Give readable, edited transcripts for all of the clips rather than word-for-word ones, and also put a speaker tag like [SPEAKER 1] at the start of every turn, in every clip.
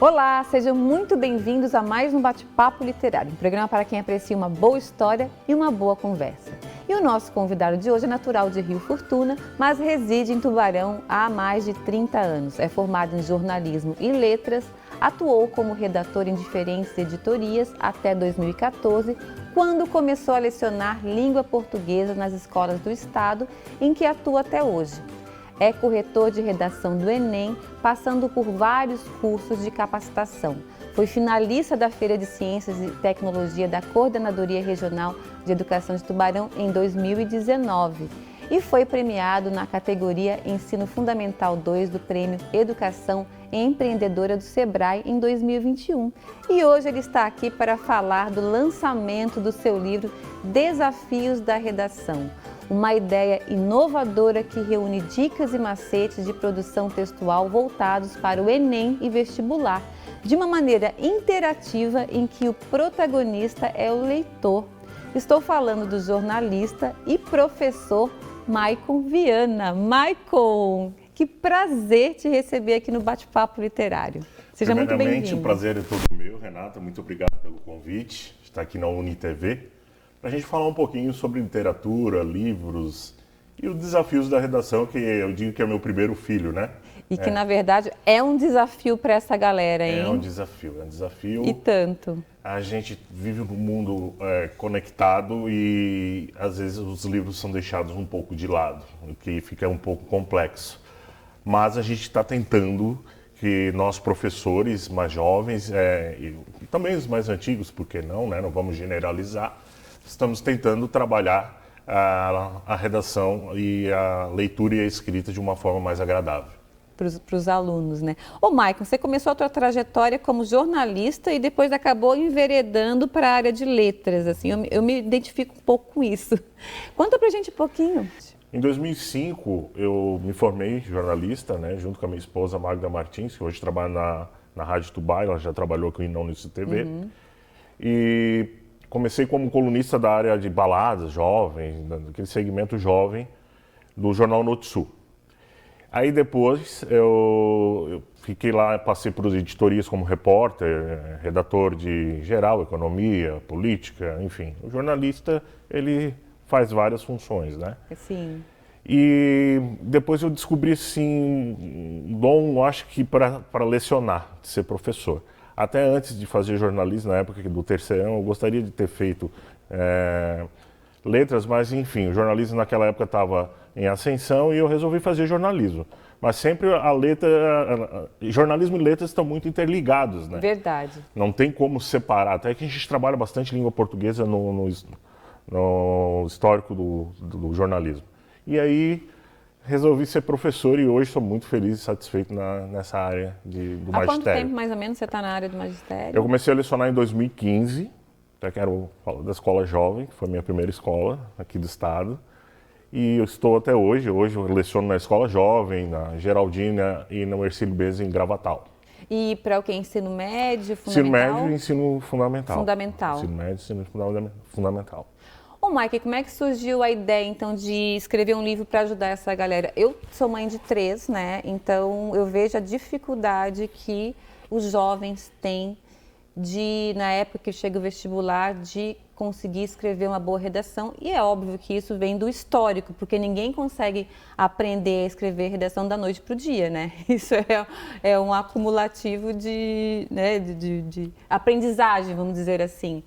[SPEAKER 1] Olá, sejam muito bem-vindos a mais um Bate-Papo Literário, um programa para quem aprecia uma boa história e uma boa conversa. E o nosso convidado de hoje é natural de Rio Fortuna, mas reside em Tubarão há mais de 30 anos. É formado em jornalismo e letras, atuou como redator em diferentes editorias até 2014, quando começou a lecionar língua portuguesa nas escolas do estado, em que atua até hoje. É corretor de redação do Enem, passando por vários cursos de capacitação. Foi finalista da Feira de Ciências e Tecnologia da Coordenadoria Regional de Educação de Tubarão em 2019 e foi premiado na categoria Ensino Fundamental 2 do Prêmio Educação Empreendedora do Sebrae em 2021. E hoje ele está aqui para falar do lançamento do seu livro Desafios da Redação. Uma ideia inovadora que reúne dicas e macetes de produção textual voltados para o Enem e vestibular, de uma maneira interativa em que o protagonista é o leitor. Estou falando do jornalista e professor Maicon Viana. Maicon, que prazer te receber aqui no Bate-Papo Literário. Seja muito bem-vindo.
[SPEAKER 2] Primeiramente, o prazer é todo meu, Renata. Muito obrigado pelo convite de estar aqui na UniTV, para a gente falar um pouquinho sobre literatura, livros e os desafios da redação, que eu digo que é meu primeiro filho, né?
[SPEAKER 1] E que, na verdade, é um desafio para essa galera, hein?
[SPEAKER 2] É um desafio.
[SPEAKER 1] E tanto.
[SPEAKER 2] A gente vive num mundo conectado e, às vezes, os livros são deixados um pouco de lado, o que fica um pouco complexo. Mas a gente está tentando que nós, professores mais jovens, e também os mais antigos, por que não, né? Não vamos generalizar, estamos tentando trabalhar a redação e a leitura e a escrita de uma forma mais agradável.
[SPEAKER 1] Para os alunos, né? Ô, Maicon, você começou a sua trajetória como jornalista e depois acabou enveredando para a área de letras, assim, eu me identifico um pouco com isso. Conta pra gente um pouquinho.
[SPEAKER 2] Em 2005, eu me formei jornalista, né, junto com a minha esposa Magda Martins, que hoje trabalha na Rádio Tubai, ela já trabalhou aqui na UniTV. E comecei como colunista da área de baladas, jovem, daquele segmento jovem do jornal Notsul. Aí depois eu fiquei lá, passei por editorias como repórter, redator de geral, economia, política, enfim. O jornalista, ele faz várias funções, né?
[SPEAKER 1] Sim.
[SPEAKER 2] E depois eu descobri, assim, um dom, acho que para lecionar, de ser professor. Até antes de fazer jornalismo, na época do terceirão, eu gostaria de ter feito letras, mas enfim, o jornalismo naquela época estava em ascensão e eu resolvi fazer jornalismo. Mas sempre jornalismo e letras estão muito interligados, né?
[SPEAKER 1] Verdade.
[SPEAKER 2] Não tem como separar, até que a gente trabalha bastante língua portuguesa no histórico do jornalismo. E aí resolvi ser professor e hoje sou muito feliz e satisfeito nessa área do magistério.
[SPEAKER 1] Há quanto tempo mais ou menos você está na área do magistério?
[SPEAKER 2] Eu comecei a lecionar em 2015, até que era da Escola Jovem, que foi a minha primeira escola aqui do estado. E eu estou até hoje. Hoje eu leciono na Escola Jovem, na Geraldina e na Ercílio Bez em Gravatal.
[SPEAKER 1] E para o que? Ensino médio, fundamental?
[SPEAKER 2] Ensino médio e ensino fundamental.
[SPEAKER 1] Fundamental.
[SPEAKER 2] Ensino médio e ensino fundamental.
[SPEAKER 1] Ô, Mike, como é que surgiu a ideia, então, de escrever um livro para ajudar essa galera? Eu sou mãe de 3, né? Então, eu vejo a dificuldade que os jovens têm na época que chega o vestibular, de conseguir escrever uma boa redação. E é óbvio que isso vem do histórico, porque ninguém consegue aprender a escrever redação da noite para o dia, né? Isso é um acumulativo de aprendizagem, vamos dizer assim.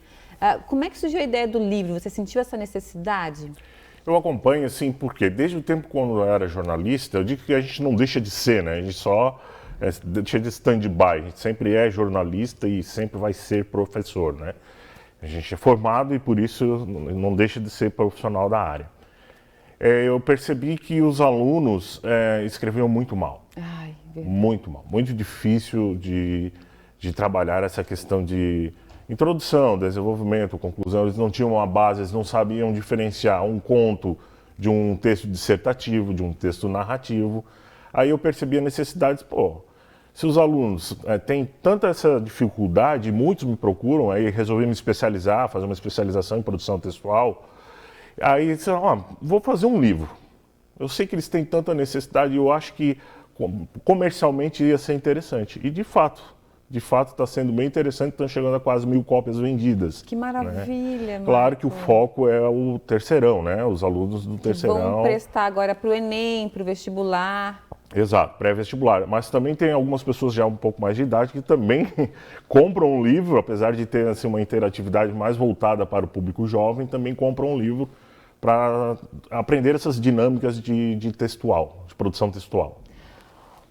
[SPEAKER 1] Como é que surgiu a ideia do livro? Você sentiu essa necessidade?
[SPEAKER 2] Eu acompanho, assim, porque desde o tempo quando eu era jornalista, eu digo que a gente não deixa de ser, né? A gente só deixa de stand-by. A gente sempre é jornalista e sempre vai ser professor, né? A gente é formado e por isso não deixa de ser profissional da área. Eu percebi que os alunos escreviam muito mal.
[SPEAKER 1] Ai, verdade.
[SPEAKER 2] Muito mal. Muito difícil de trabalhar essa questão de introdução, desenvolvimento, conclusão. Eles não tinham uma base, eles não sabiam diferenciar um conto de um texto dissertativo, de um texto narrativo. Aí eu percebi a necessidade, se os alunos têm tanta essa dificuldade, muitos me procuram, aí resolvi me especializar, fazer uma especialização em produção textual. Aí disseram, vou fazer um livro. Eu sei que eles têm tanta necessidade e eu acho que comercialmente ia ser interessante. E de fato, de fato está sendo bem interessante, estão chegando a quase 1.000 cópias vendidas.
[SPEAKER 1] Que maravilha,
[SPEAKER 2] né? Claro que o foco é o terceirão, né? Os alunos do terceirão.
[SPEAKER 1] Vão prestar agora para o Enem, para o vestibular.
[SPEAKER 2] Exato, pré-vestibular. Mas também tem algumas pessoas já um pouco mais de idade que também compram um livro, apesar de ter assim, uma interatividade mais voltada para o público jovem, também compram um livro para aprender essas dinâmicas de textual, de produção textual.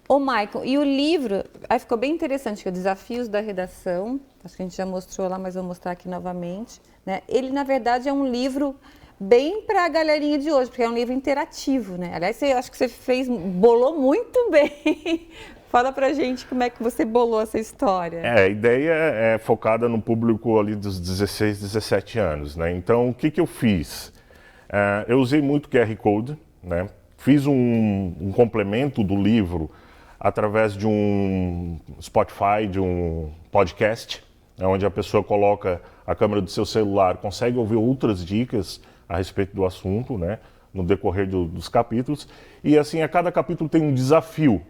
[SPEAKER 1] Ô, Maicon, e o livro, aí ficou bem interessante, que é o Desafios da Redação, acho que a gente já mostrou lá, mas vou mostrar aqui novamente, né? Ele, na verdade, é um livro bem para a galerinha de hoje, porque é um livro interativo, né? Aliás, eu acho que você bolou muito bem. Fala pra gente como é que você bolou essa história.
[SPEAKER 2] A ideia é focada no público ali dos 16, 17 anos, né? Então, o que eu fiz? Eu usei muito QR Code, né? Fiz um complemento do livro através de um Spotify, de um podcast, onde a pessoa coloca a câmera do seu celular, consegue ouvir outras dicas a respeito do assunto, né, no decorrer dos capítulos. E assim, a cada capítulo tem um desafio,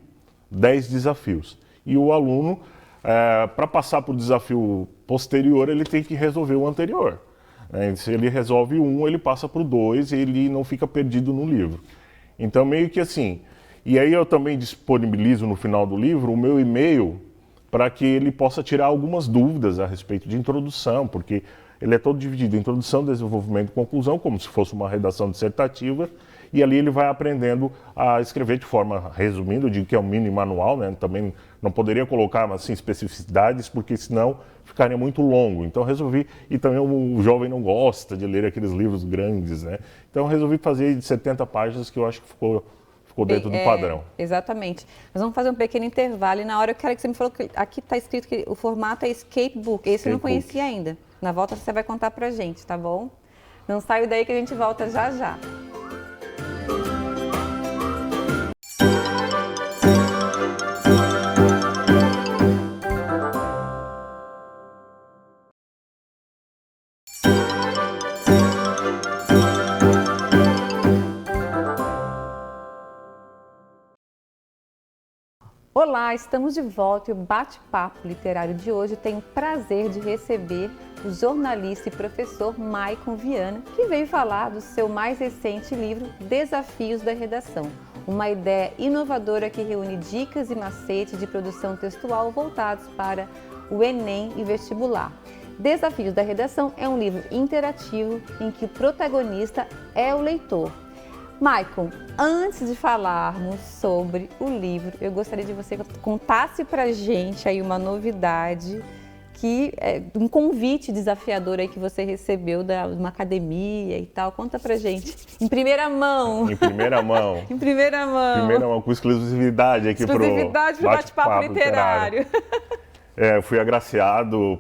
[SPEAKER 2] 10 desafios. E o aluno, para passar para o desafio posterior, ele tem que resolver o anterior. Se ele resolve um, ele passa para o 2 e ele não fica perdido no livro. Então, meio que assim... E aí eu também disponibilizo no final do livro o meu e-mail para que ele possa tirar algumas dúvidas a respeito de introdução, porque ele é todo dividido em introdução, desenvolvimento e conclusão, como se fosse uma redação dissertativa, e ali ele vai aprendendo a escrever de forma resumida, eu digo que é um mini manual, né? Também não poderia colocar assim, especificidades, porque senão ficaria muito longo. Então resolvi, e também o jovem não gosta de ler aqueles livros grandes, né? Então resolvi fazer de 70 páginas, que eu acho que ficou dentro do padrão.
[SPEAKER 1] Exatamente. Nós vamos fazer um pequeno intervalo e na hora eu quero que você me falou que aqui está escrito que o formato é escape book. Esse eu não conhecia ainda. Na volta você vai contar pra gente, tá bom? Não saia daí que a gente volta já já. Olá, estamos de volta e o bate-papo literário de hoje tem o prazer de receber o jornalista e professor Maicon Viana, que veio falar do seu mais recente livro Desafios da Redação, uma ideia inovadora que reúne dicas e macetes de produção textual voltados para o Enem e vestibular. Desafios da Redação é um livro interativo em que o protagonista é o leitor. Maicon, antes de falarmos sobre o livro, eu gostaria de você contasse pra gente aí uma novidade, um convite desafiador aí que você recebeu de uma academia e tal. Conta pra gente. Em primeira mão.
[SPEAKER 2] Em primeira mão.
[SPEAKER 1] Em primeira mão.
[SPEAKER 2] Primeira mão, com exclusividade aqui pro
[SPEAKER 1] bate-papo literário.
[SPEAKER 2] Eu fui agraciado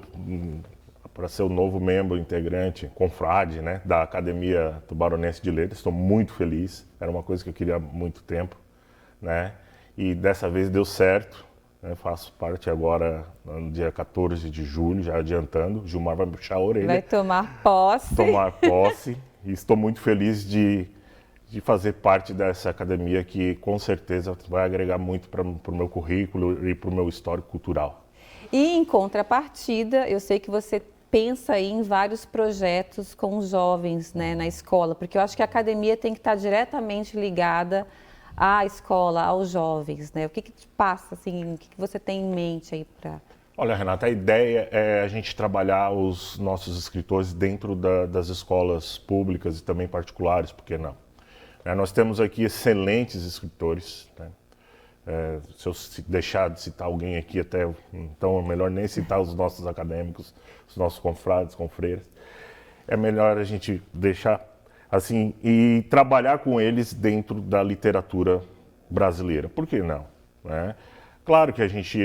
[SPEAKER 2] para ser o novo membro integrante, confrade, né, da Academia Tubaronense de Letras. Estou muito feliz, era uma coisa que eu queria há muito tempo, né, e dessa vez deu certo, né, faço parte agora no dia 14 de julho, já adiantando, Gilmar vai me puxar a orelha.
[SPEAKER 1] Vai tomar posse.
[SPEAKER 2] Tomar posse, e estou muito feliz de fazer parte dessa academia que com certeza vai agregar muito para o meu currículo e para o meu histórico cultural.
[SPEAKER 1] E em contrapartida, eu sei que você pensa aí em vários projetos com os jovens, né, na escola, porque eu acho que a academia tem que estar diretamente ligada à escola, aos jovens, né? O que te passa, assim, o que você tem em mente aí para...
[SPEAKER 2] Olha, Renata, a ideia é a gente trabalhar os nossos escritores dentro das escolas públicas e também particulares, por que não? Nós temos aqui excelentes escritores, né? Se eu deixar de citar alguém aqui até, então é melhor nem citar os nossos acadêmicos, os nossos confrades, confreiras. É melhor a gente deixar assim e trabalhar com eles dentro da literatura brasileira. Por que não? Né? Claro que a gente,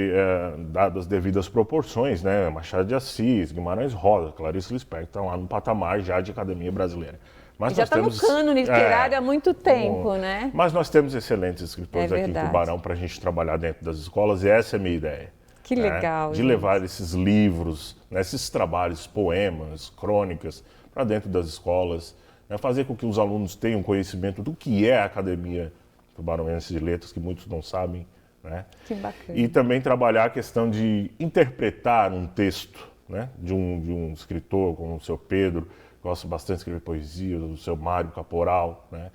[SPEAKER 2] dadas as devidas proporções, né, Machado de Assis, Guimarães Rosa, Clarice Lispector, estão lá no patamar já de academia brasileira. Mas
[SPEAKER 1] já está no cânone literário há muito tempo, né?
[SPEAKER 2] Mas nós temos excelentes escritores aqui em Tubarão para a gente trabalhar dentro das escolas e essa é a minha ideia.
[SPEAKER 1] Que legal.
[SPEAKER 2] De levar esses livros, esses trabalhos, poemas, crônicas para dentro das escolas, fazer com que os alunos tenham conhecimento do que é a Academia Tubaronense de Letras, que muitos não sabem, né?
[SPEAKER 1] Que bacana.
[SPEAKER 2] E também trabalhar a questão de interpretar um texto, né? De um escritor como o seu Pedro, gosto bastante de escrever poesia, do seu Mário Caporal, né?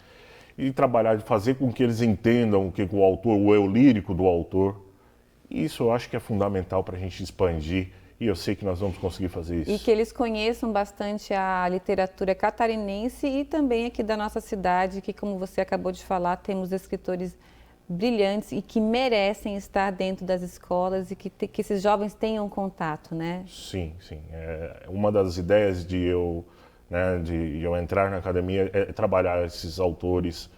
[SPEAKER 2] E trabalhar de fazer com que eles entendam o que o autor, o eu lírico do autor. E isso eu acho que é fundamental para a gente expandir, e eu sei que nós vamos conseguir fazer isso.
[SPEAKER 1] E que eles conheçam bastante a literatura catarinense e também aqui da nossa cidade, que, como você acabou de falar, temos escritores brilhantes e que merecem estar dentro das escolas e que esses jovens tenham contato, né?
[SPEAKER 2] Sim, sim. Uma das ideias de eu entrar na academia é trabalhar esses autores,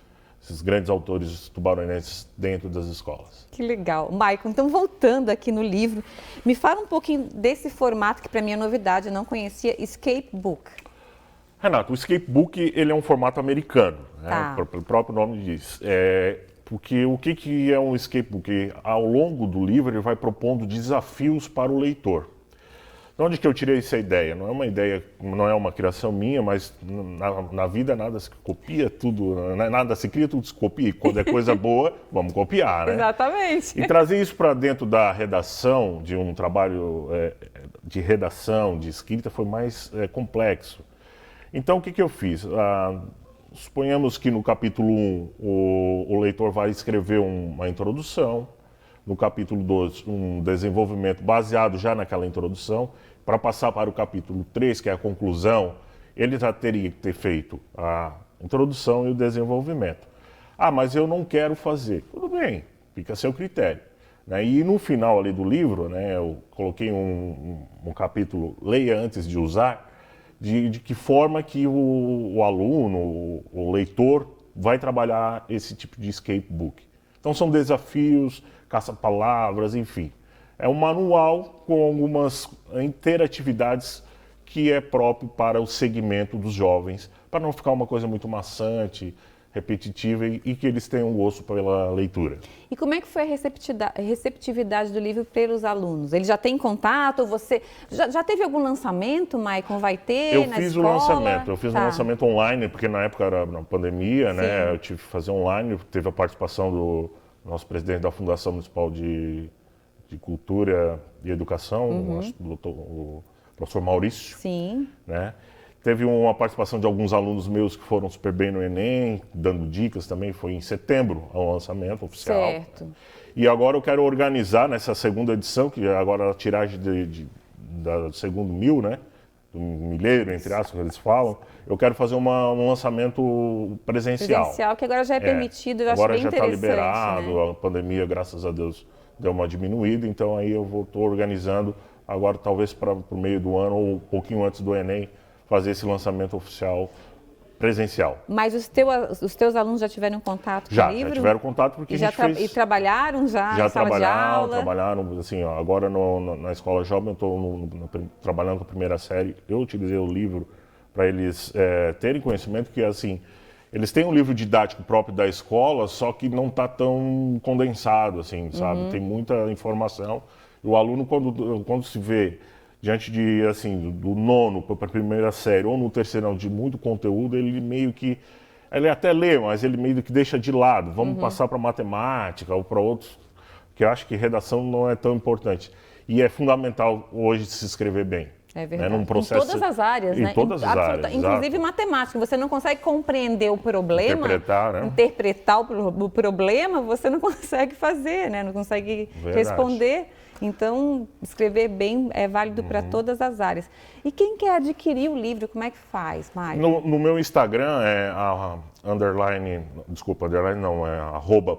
[SPEAKER 2] esses grandes autores tubaronenses dentro das escolas.
[SPEAKER 1] Que legal. Maicon, então voltando aqui no livro, me fala um pouquinho desse formato que para mim é novidade, eu não conhecia, Escape Book.
[SPEAKER 2] Renato, o Escape Book ele é um formato americano,
[SPEAKER 1] Tá.
[SPEAKER 2] né? O próprio nome diz. Porque o que é um Escape Book? Ao longo do livro ele vai propondo desafios para o leitor. De onde que eu tirei essa ideia? Não é uma ideia, não é uma criação minha, mas na vida nada se copia, tudo, nada se cria, tudo se copia. E quando é coisa boa, vamos copiar, né?
[SPEAKER 1] Exatamente.
[SPEAKER 2] E trazer isso para dentro da redação, de um trabalho de redação, de escrita, foi mais complexo. Então, o que eu fiz? Suponhamos que no capítulo 1 o leitor vai escrever uma introdução, no capítulo 2 um desenvolvimento baseado já naquela introdução, para passar para o capítulo 3, que é a conclusão, ele já teria que ter feito a introdução e o desenvolvimento. Ah, mas eu não quero fazer. Tudo bem, fica a seu critério. Né? E no final ali do livro, né, eu coloquei um capítulo, leia antes de usar, de que forma que o aluno, o leitor, vai trabalhar esse tipo de escape book. Então são desafios, caça-palavras, enfim. É um manual com algumas interatividades que é próprio para o segmento dos jovens, para não ficar uma coisa muito maçante, repetitiva e que eles tenham gosto pela leitura.
[SPEAKER 1] E como é que foi a receptividade do livro pelos alunos? Ele já tem contato? Você já teve algum lançamento, Maicon? Vai ter
[SPEAKER 2] Eu
[SPEAKER 1] na
[SPEAKER 2] fiz
[SPEAKER 1] escola?
[SPEAKER 2] o lançamento, eu fiz um lançamento online, porque na época era na pandemia,
[SPEAKER 1] Sim.
[SPEAKER 2] né? Eu tive que fazer online, teve a participação do nosso presidente da Fundação Municipal de Cultura e Educação, o professor Maurício.
[SPEAKER 1] Sim.
[SPEAKER 2] Né? Teve uma participação de alguns alunos meus que foram super bem no Enem, dando dicas também, foi em setembro o lançamento oficial.
[SPEAKER 1] Certo.
[SPEAKER 2] E agora eu quero organizar nessa segunda edição, que agora a tiragem do segundo mil, né? Do milheiro, entre aspas, que eles falam, eu quero fazer um lançamento presencial.
[SPEAKER 1] Presencial, que agora já é permitido, eu acho bem interessante.
[SPEAKER 2] Agora já está liberado,
[SPEAKER 1] né?
[SPEAKER 2] A pandemia, graças a Deus, deu uma diminuída, então aí eu estou organizando agora talvez para o meio do ano ou um pouquinho antes do Enem, fazer esse lançamento oficial presencial.
[SPEAKER 1] Mas os teus alunos já tiveram contato com o livro?
[SPEAKER 2] Já tiveram contato porque a gente fez...
[SPEAKER 1] E trabalharam já em sala de aula?
[SPEAKER 2] Trabalharam, assim, ó, agora na escola jovem eu estou trabalhando com a primeira série, eu utilizei o livro para eles terem conhecimento que, assim, eles têm um livro didático próprio da escola, só que não está tão condensado, assim, sabe? Tem muita informação. E o aluno, quando se vê diante de, assim, do nono para a primeira série ou no terceirão de muito conteúdo, ele meio que... Ele até lê, mas ele meio que deixa de lado. Vamos passar para matemática ou para outros, que eu acho que redação não é tão importante. E é fundamental hoje se escrever bem.
[SPEAKER 1] É verdade.
[SPEAKER 2] Num processo...
[SPEAKER 1] Em todas as áreas, né?
[SPEAKER 2] Em todas as áreas,
[SPEAKER 1] inclusive matemática. Você não consegue compreender o problema,
[SPEAKER 2] interpretar
[SPEAKER 1] o problema, você não consegue fazer, né? Não consegue responder. Então, escrever bem é válido para todas as áreas. E quem quer adquirir o livro, como é que faz, Maicon?
[SPEAKER 2] No meu Instagram é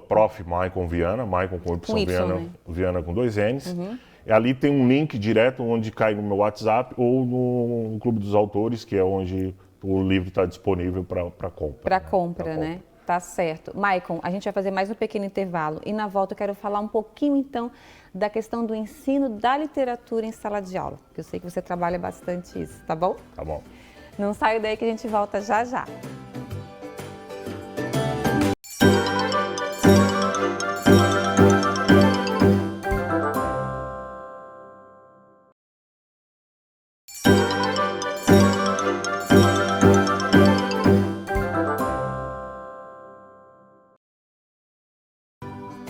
[SPEAKER 2] @prof.maicon_viana, Maicon com Y, Viana,
[SPEAKER 1] né?
[SPEAKER 2] Viana com 2 N's. E ali tem um link direto onde cai no meu WhatsApp ou no Clube dos Autores, que é onde o livro está disponível para compra.
[SPEAKER 1] Para compra, né? Tá certo. Maicon, a gente vai fazer mais um pequeno intervalo e na volta eu quero falar um pouquinho, então, da questão do ensino da literatura em sala de aula, que eu sei que você trabalha bastante isso, tá bom?
[SPEAKER 2] Tá bom.
[SPEAKER 1] Não saia daí que a gente volta já já.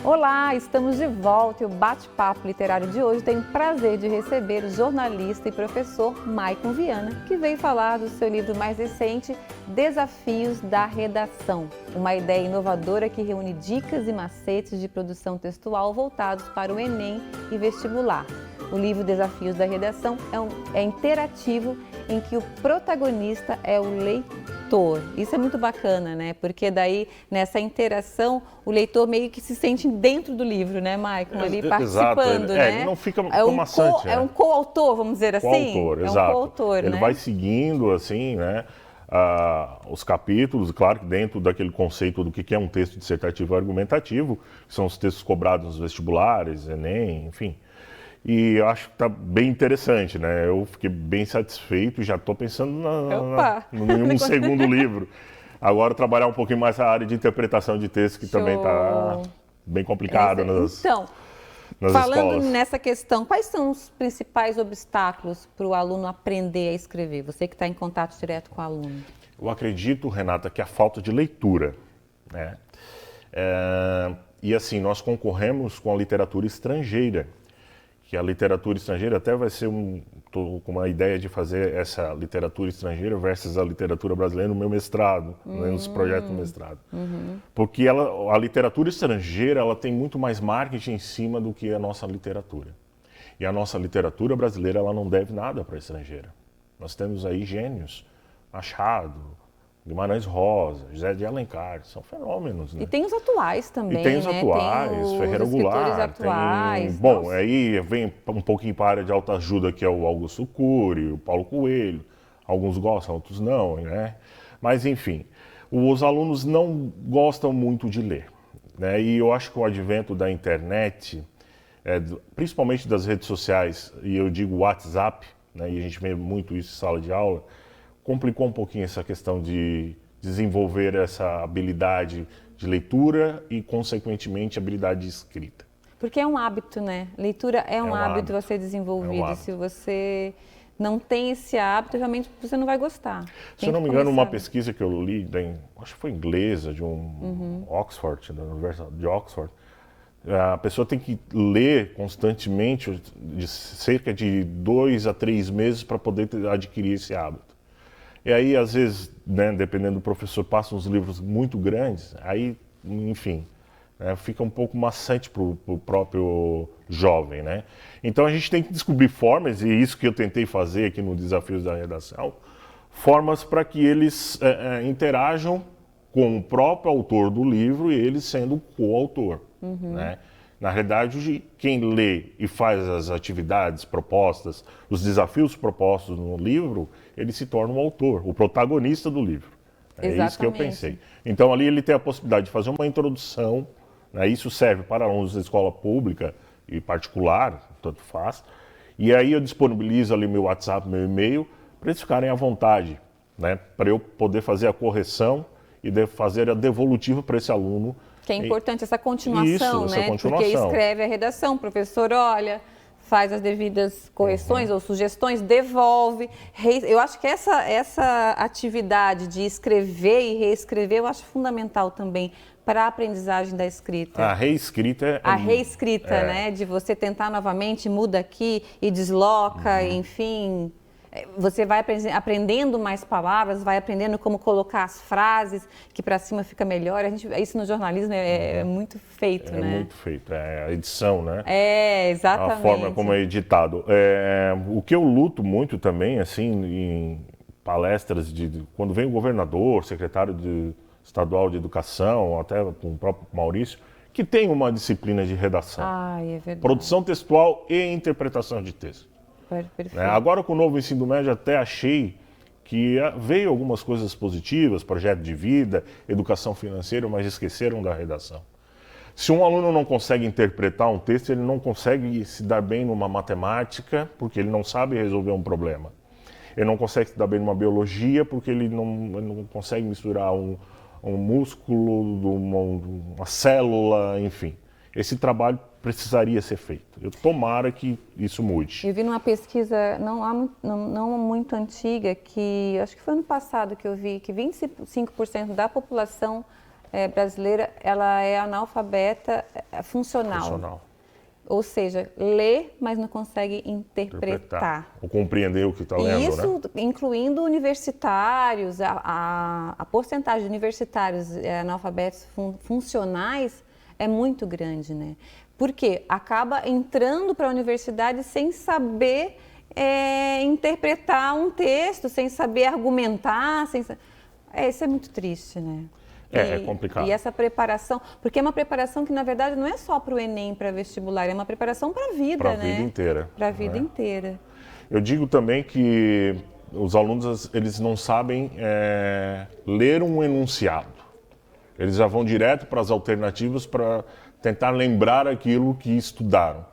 [SPEAKER 1] Olá, estamos de volta e o bate-papo literário de hoje tem o prazer de receber o jornalista e professor Maicon Viana, que veio falar do seu livro mais recente, Desafios da Redação, uma ideia inovadora que reúne dicas e macetes de produção textual voltados para o Enem e vestibular. O livro Desafios da Redação é interativo, em que o protagonista é o leitor. Isso é muito bacana, né? Porque daí, nessa interação, o leitor meio que se sente dentro do livro, né, Maicon? Ali participando, né?
[SPEAKER 2] Ele não fica tão maçante.
[SPEAKER 1] É um coautor, vamos dizer assim?
[SPEAKER 2] Coautor, exato.
[SPEAKER 1] É um coautor,
[SPEAKER 2] ele
[SPEAKER 1] né?
[SPEAKER 2] vai seguindo, assim, né? Os capítulos, claro que dentro daquele conceito do que é um texto dissertativo argumentativo, que são os textos cobrados nos vestibulares, Enem, enfim. E eu acho que está bem interessante, né? Eu fiquei bem satisfeito e já estou pensando em um segundo livro. Agora trabalhar um pouquinho mais a área de interpretação de texto, que também está bem complicada nas
[SPEAKER 1] falando
[SPEAKER 2] escolas.
[SPEAKER 1] Nessa questão, quais são os principais obstáculos para o aluno aprender a escrever? Você que está em contato direto com o aluno.
[SPEAKER 2] Eu acredito, Renata, que a falta de leitura, né? E assim, nós concorremos com a literatura estrangeira, que a literatura estrangeira até vai ser tô com uma ideia de fazer essa literatura estrangeira versus a literatura brasileira no meu mestrado, nos projetos do mestrado. Porque a literatura estrangeira, ela tem muito mais marketing em cima do que a nossa literatura. E a nossa literatura brasileira, ela não deve nada para a estrangeira. Nós temos aí gênios, Machado, Guimarães Rosa, José de Alencar, são fenômenos, né?
[SPEAKER 1] E tem os atuais também,
[SPEAKER 2] né? E tem os atuais,
[SPEAKER 1] tem
[SPEAKER 2] Ferreira Goulart,
[SPEAKER 1] atuais.
[SPEAKER 2] Bom, aí vem um pouquinho para a área de autoajuda, que é o Augusto Cury, o Paulo Coelho. Alguns gostam, outros não, né? Mas, enfim, os alunos não gostam muito de ler, né? E eu acho que o advento da internet, principalmente das redes sociais, e eu digo WhatsApp, né? E a gente vê muito isso em sala de aula, complicou um pouquinho essa questão de desenvolver essa habilidade de leitura e, consequentemente, habilidade de escrita.
[SPEAKER 1] Porque é um hábito, né? Leitura é um hábito a ser desenvolvido. Se você não tem esse hábito, realmente você não vai gostar.
[SPEAKER 2] Se eu não me engano, uma pesquisa que eu li, acho que foi inglesa, de Oxford, da Universidade de Oxford, a pessoa tem que ler constantemente, de cerca de 2 a 3 meses, para poder adquirir esse hábito. E aí, às vezes, né, dependendo do professor, passa uns livros muito grandes, aí, enfim, né, fica um pouco maçante para o próprio jovem, né? Então, a gente tem que descobrir formas, e isso que eu tentei fazer aqui no Desafios da Redação, formas para que eles interajam com o próprio autor do livro e ele sendo o coautor, né? Na realidade, quem lê e faz as atividades propostas, os desafios propostos no livro, ele se torna o autor, o protagonista do livro. É isso que eu pensei. Então, ali ele tem a possibilidade de fazer uma introdução, né? Isso serve para alunos da escola pública e particular, tanto faz. E aí eu disponibilizo ali meu WhatsApp, meu e-mail, para eles ficarem à vontade, né? Para eu poder fazer a correção e fazer a devolutiva para esse aluno.
[SPEAKER 1] Que é importante essa continuação,
[SPEAKER 2] isso,
[SPEAKER 1] né?
[SPEAKER 2] Essa continuação.
[SPEAKER 1] Porque escreve a redação, o professor olha, faz as devidas correções ou sugestões, devolve. Eu acho que essa atividade de escrever e reescrever, eu acho fundamental também para a aprendizagem da escrita.
[SPEAKER 2] A reescrita
[SPEAKER 1] A reescrita, né? De você tentar novamente, muda aqui e desloca, enfim. Você vai aprendendo mais palavras, vai aprendendo como colocar as frases, que para cima fica melhor. Isso no jornalismo é muito feito, né?
[SPEAKER 2] É muito feito, é a edição, né?
[SPEAKER 1] Exatamente.
[SPEAKER 2] A forma como é editado. O que eu luto muito também, assim, em palestras, quando vem o governador, secretário estadual de educação, até com o próprio Maurício, que tem uma disciplina de redação.
[SPEAKER 1] É verdade.
[SPEAKER 2] Produção textual e interpretação de texto.
[SPEAKER 1] Perfeito.
[SPEAKER 2] Agora, com o novo ensino médio, até achei que veio algumas coisas positivas, projeto de vida, educação financeira, mas esqueceram da redação. Se um aluno não consegue interpretar um texto, ele não consegue se dar bem numa matemática, porque ele não sabe resolver um problema. Ele não consegue se dar bem numa biologia, porque ele não consegue misturar um músculo, uma célula, enfim. Esse trabalho precisaria ser feito. Eu tomara que isso mude.
[SPEAKER 1] Eu vi numa pesquisa não muito antiga, que acho que foi ano passado que eu vi, que 25% da população brasileira, ela é analfabeta funcional. Ou seja, lê, mas não consegue interpretar.
[SPEAKER 2] Ou compreender o que está lendo,
[SPEAKER 1] isso,
[SPEAKER 2] né?
[SPEAKER 1] incluindo universitários, a porcentagem de universitários analfabetos funcionais é muito grande, né? Porque acaba entrando para a universidade sem saber interpretar um texto, sem saber argumentar, isso é muito triste, né?
[SPEAKER 2] É complicado.
[SPEAKER 1] E essa preparação, porque é uma preparação que, na verdade, não é só para o Enem, para vestibular, é uma preparação para a vida, né?
[SPEAKER 2] Para a vida inteira.
[SPEAKER 1] Para a vida inteira.
[SPEAKER 2] Eu digo também que os alunos, eles não sabem ler um enunciado. Eles já vão direto para as alternativas para tentar lembrar aquilo que estudaram.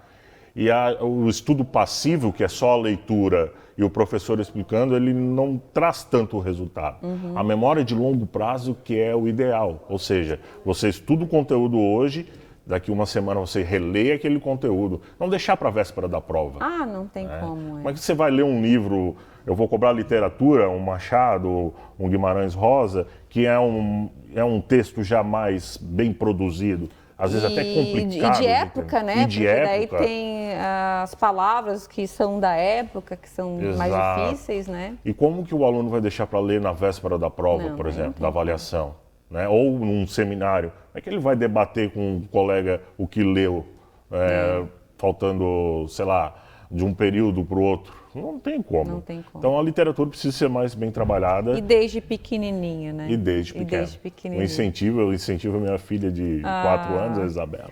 [SPEAKER 2] E o estudo passivo, que é só a leitura e o professor explicando, ele não traz tanto resultado. A memória de longo prazo que é o ideal, ou seja, você estuda o conteúdo hoje, daqui uma semana você relê aquele conteúdo, não deixar para a véspera da prova.
[SPEAKER 1] Não tem como.
[SPEAKER 2] Mas você vai ler um livro, eu vou cobrar literatura, um Machado, um Guimarães Rosa, que é um texto já mais bem produzido, às vezes até complicado.
[SPEAKER 1] E de época, né?
[SPEAKER 2] Porque
[SPEAKER 1] daí tem as palavras que são da época, que são mais difíceis, né?
[SPEAKER 2] E como que o aluno vai deixar para ler na véspera da prova, por exemplo, da avaliação? Né? Ou num seminário? Como é que ele vai debater com um colega o que leu, faltando, sei lá, de um período para o outro? Não tem como.
[SPEAKER 1] Não tem como.
[SPEAKER 2] Então a literatura precisa ser mais bem trabalhada.
[SPEAKER 1] E desde pequenininho, né?
[SPEAKER 2] E desde pequeno. Eu incentivo a minha filha de 4 anos, a Isabela,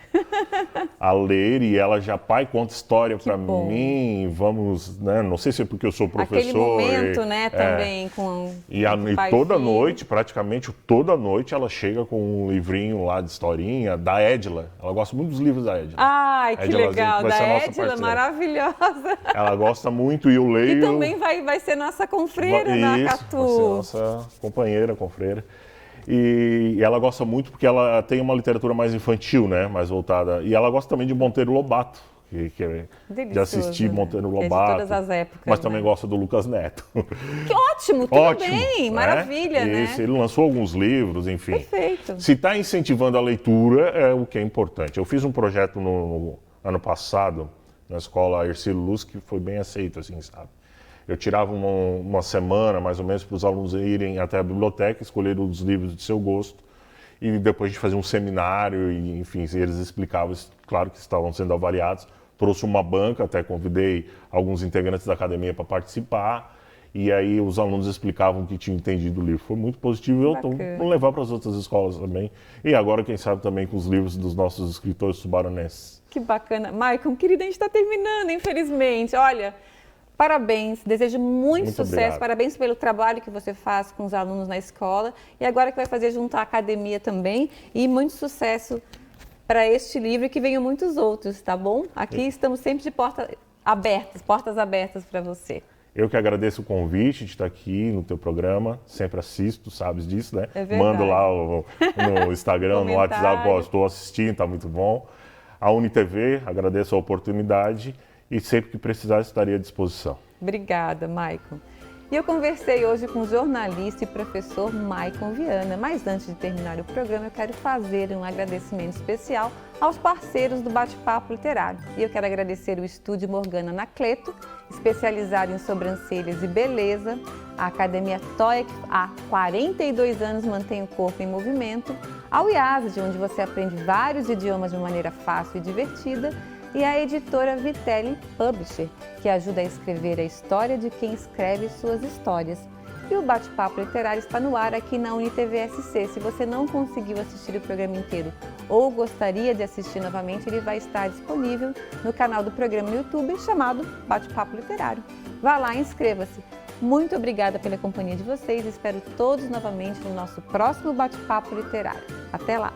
[SPEAKER 2] a ler, e ela já, pai, conta história para mim, vamos, né? Não sei se é porque eu sou professor.
[SPEAKER 1] Aquele momento, né, também com
[SPEAKER 2] E toda noite, praticamente toda noite, ela chega com um livrinho lá de historinha, da Edila. Ela gosta muito dos livros da Edila.
[SPEAKER 1] Ai, que legal, da Edila, maravilhosa.
[SPEAKER 2] Ela gosta muito e eu leio.
[SPEAKER 1] E também vai ser nossa confreira na Catu.
[SPEAKER 2] Vai ser nossa companheira, confreira. E ela gosta muito porque ela tem uma literatura mais infantil, né? Mais voltada. E ela gosta também de Monteiro Lobato. De assistir Monteiro Lobato.
[SPEAKER 1] De todas as épocas.
[SPEAKER 2] Mas também gosta do Lucas Neto.
[SPEAKER 1] Que ótimo, tudo bem, maravilha, né?
[SPEAKER 2] Ele lançou alguns livros, enfim.
[SPEAKER 1] Perfeito.
[SPEAKER 2] Se está incentivando a leitura, é o que é importante. Eu fiz um projeto no ano passado, na escola Ercílio Luz, que foi bem aceito, assim, sabe? Eu tirava uma semana, mais ou menos, para os alunos irem até a biblioteca, escolher os livros de seu gosto, e depois a gente fazia um seminário, e, enfim, eles explicavam, claro que estavam sendo avaliados. Trouxe uma banca, até convidei alguns integrantes da academia para participar, e aí os alunos explicavam o que tinham entendido do livro. Foi muito positivo, eu vou levar para as outras escolas também. E agora, quem sabe, também com os livros dos nossos escritores subaronenses.
[SPEAKER 1] Que bacana. Maicon, querida, a gente está terminando, infelizmente. Olha, parabéns, desejo muito sucesso,
[SPEAKER 2] obrigado.
[SPEAKER 1] Parabéns pelo trabalho que você faz com os alunos na escola e agora que vai fazer junto à academia também, e muito sucesso para este livro e que venham muitos outros, tá bom? Aqui estamos sempre de portas abertas para você.
[SPEAKER 2] Eu que agradeço o convite de estar aqui no teu programa, sempre assisto, sabes disso, né?
[SPEAKER 1] É verdade.
[SPEAKER 2] Mando lá no Instagram, no WhatsApp, estou assistindo, está muito bom. A UniTV, agradeço a oportunidade e sempre que precisar estarei à disposição.
[SPEAKER 1] Obrigada, Maicon. E eu conversei hoje com o jornalista e professor Maicon Viana. Mas antes de terminar o programa, eu quero fazer um agradecimento especial aos parceiros do Bate-Papo Literário. E eu quero agradecer o Estúdio Morgana Anacleto, especializado em sobrancelhas e beleza, a Academia Toia, que há 42 anos mantém o corpo em movimento, ao IASD, onde você aprende vários idiomas de uma maneira fácil e divertida, e a editora Vitelli Publisher, que ajuda a escrever a história de quem escreve suas histórias. E o Bate-Papo Literário está no ar aqui na UniTV-SC. Se você não conseguiu assistir o programa inteiro ou gostaria de assistir novamente, ele vai estar disponível no canal do programa no YouTube, chamado Bate-Papo Literário. Vá lá e inscreva-se. Muito obrigada pela companhia de vocês. Espero todos novamente no nosso próximo Bate-Papo Literário. Até lá!